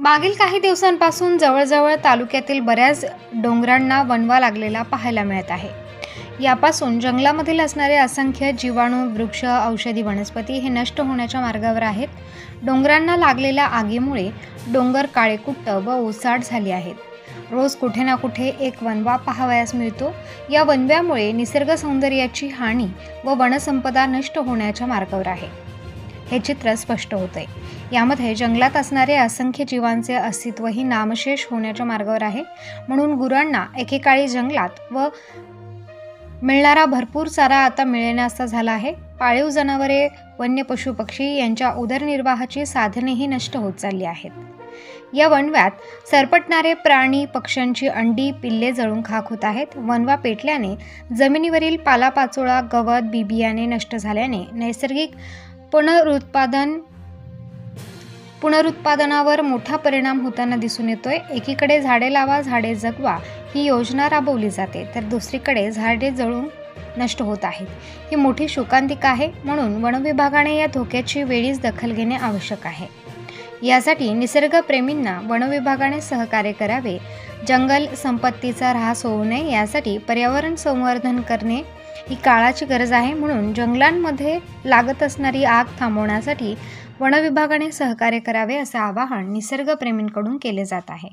मागील काही दिवसांपासून जवळजवळ तालुक्यातील बऱ्याच डोंगरांना वणवा लागलेला पाहायला मिळत आहे। यापासून जंगलामधील असणारे असंख्य जीवाणू, वृक्ष, औषधी वनस्पती हे नष्ट होण्याच्या मार्गावर आहेत। डोंगरांना लागलेल्या आगीमुळे डोंगर काळेकुट्ट व ओसाड झाले आहेत। रोज कुठे ना कुठे एक वणवा पाहावयास मिळतो। या वणव्यामुळे निसर्ग सौंदर्याची हानी व वनसंपदा नष्ट होण्याच्या मार्गावर आहे, हे चित्र स्पष्ट होते। यामध्ये जंगलात असणारे असंख्य जीवांचे अस्तित्वही नामशेष होण्याच्या मार्गावर आहे। म्हणून गुरांना एकेकाळी जंगलात व मिळणारा भरपूर चारा आता मिळेनासा झाला आहे। पाळीव जनावरे, वन्य पशु पक्षी यांच्या उदरनिर्वाहाची साधनेही नष्ट होत चालली आहेत। या वणव्यात सरपटणारे प्राणी पक्ष्यांची अंडी, पिल्ले जळून खाक होत आहेत। वणवा पेटल्याने जमिनीवरील पालापाचोळा, गवत, बियाणे नष्ट झाल्याने नैसर्गिक पुनरुत्पादनावर मोठा परिणाम होताना दिसून येतोय। एकीकडे झाडे लावा, झाडे जगवा ही योजना राबवली जाते, तर दुसरीकडे झाडे जळून नष्ट होत आहेत। ही मोठी शोकांतिका आहे। म्हणून वन विभागाने या धोक्याची वेळीच दखल घेणे आवश्यक आहे। यासाठी निसर्गप्रेमींना वन विभागाने सहकार्य करावे। जंगल संपत्तीचा ऱ्हास होऊ नये यासाठी पर्यावरण संवर्धन करणे ही काळाची गरज आहे। म्हणून जंगलांमध्ये लागत असणारी आग थांबवण्यासाठी वन विभागाने सहकार्य करावे असे आवाहन निसर्गप्रेमींकडून केले जात आहे।